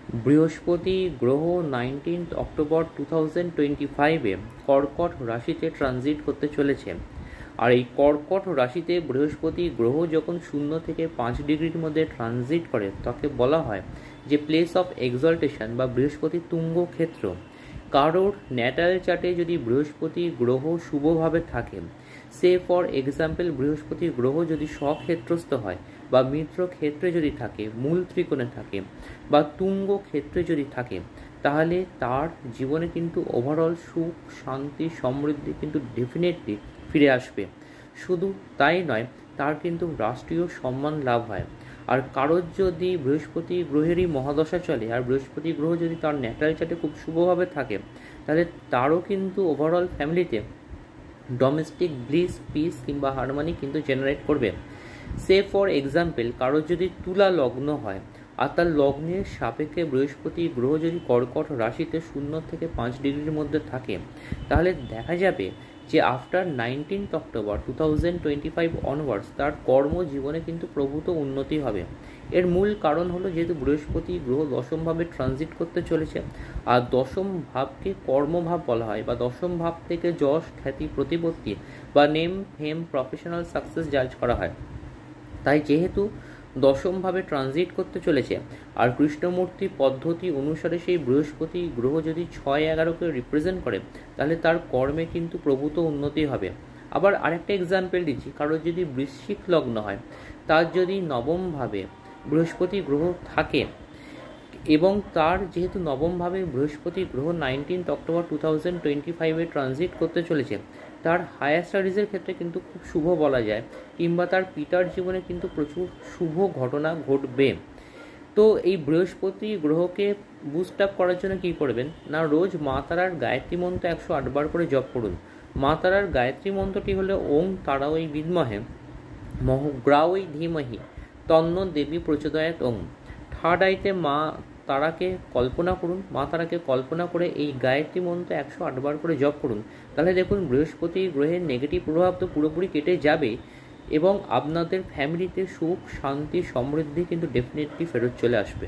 বৃহস্পতি গ্রহ 19 অক্টোবর 2025 কর্কট রাশিতে ট্রানজিট করতে চলেছে। আর এই কর্কট রাশিতে বৃহস্পতি গ্রহ যখন 0 থেকে 5 ডিগ্রির মধ্যে ট্রানজিট করে তাকে বলা হয় যে প্লেস অফ এক্সল্টেশন বা বৃহস্পতি তুঙ্গ ক্ষেত্র। কারোর ন্যাটাল চার্টে যদি বৃহস্পতি গ্রহ শুভভাবে থাকে, সে ফর এক্সাম্পল বৃহস্পতি গ্রহ যদি স্বক্ষেত্রস্থ হয় বা মিত্র ক্ষেত্রে যদি থাকে, মূল ত্রিকোণে থাকে বা তুঙ্গ ক্ষেত্রে যদি থাকে, তাহলে তার জীবনে কিন্তু ওভারঅল সুখ, শান্তি, সমৃদ্ধি কিন্তু ডেফিনেটলি ফিরে আসবে। শুধু তাই নয়, তার কিন্তু রাষ্ট্রীয় সম্মান লাভ হয়। আর কারোর যদি বৃহস্পতি গ্রহেরই মহাদশা চলে আর বৃহস্পতি গ্রহ যদি তার ন্যাটাল চার্টে খুব শুভভাবে থাকে, তাহলে তারও কিন্তু ওভারঅল ফ্যামিলিতে ডোমেস্টিক ব্লিস, পিস কিংবা হারমোনি কিন্তু জেনারেট করবে। সে ফর এক্সাম্পল কারোর যদি তুলা লগ্ন হয় আর তার লগ্নের সাপেক্ষে বৃহস্পতি গ্রহ যদি কর্কট রাশিতে 0 থেকে 5 ডিগ্রির মধ্যে থাকে, তাহলে দেখা যাবে যে আফটার 19 অক্টোবর 2025 অনওয়ার্ডস তার কর্মজীবনে কিন্তু প্রভূত উন্নতি হবে। এর মূল কারণ হলো যেহেতু বৃহস্পতি গ্রহ দশমভাবে ট্রানজিট করতে চলেছে, আর দশম ভাবকে কর্মভাব বলা হয় বা দশম ভাব থেকে যশ, খ্যাতি, প্রতিপত্তি বা নেম, ফেম, প্রফেশনাল সাকসেস জাজ করা হয়। তাই যেহেতু দশমভাবে ট্রানজিট করতে চলেছে আর কৃষ্ণমূর্তি পদ্ধতি অনুসারে সেই বৃহস্পতি গ্রহ যদি 6-11কে রিপ্রেজেন্ট করে, তাহলে তার কর্মে কিন্তু প্রভূত উন্নতি হবে। আবার আরেকটা এক্সাম্পল দিচ্ছি, কারোর যদি বৃশ্চিক লগ্ন হয়, তার যদি নবমভাবে বৃহস্পতি গ্রহ থাকে এবং তার যেহেতু নবমভাবে বৃহস্পতি গ্রহ 19 অক্টোবর 2025 ট্রানজিট করতে চলেছে, তার হায়ার স্টাডিজের ক্ষেত্রে কিন্তু খুব শুভ বলা যায়, কিংবা তার পিতার জীবনে কিন্তু প্রচুর শুভ ঘটনা ঘটবে। তো এই বৃহস্পতি গ্রহকে বুস্ট আপ করার জন্য কী করবেন না, রোজ মা তারার গায়ত্রী মন্ত্র 108 বার করে জপ করুন। মা তারার গায়ত্রী মন্ত্রটি হলো ওং তারাওই বিদ্মহে মহগ্রাওই ধীমহি তন্ন দেবী প্রচোদয়াৎ ওং। থার্ড আইতে মা তারাকে কল্পনা করুন, মা তারাকে কল্পনা করে এই গায়ত্রী মন্ত্র 108 বার করে জপ করুন। তাহলে দেখুন বৃহস্পতি গ্রহের নেগেটিভ প্রভাব তো পুরোপুরি কেটে যাবে এবং আপনাদের ফ্যামিলিতে সুখ, শান্তি, সমৃদ্ধি কিন্তু ডেফিনেটলি ফেরত চলে আসবে।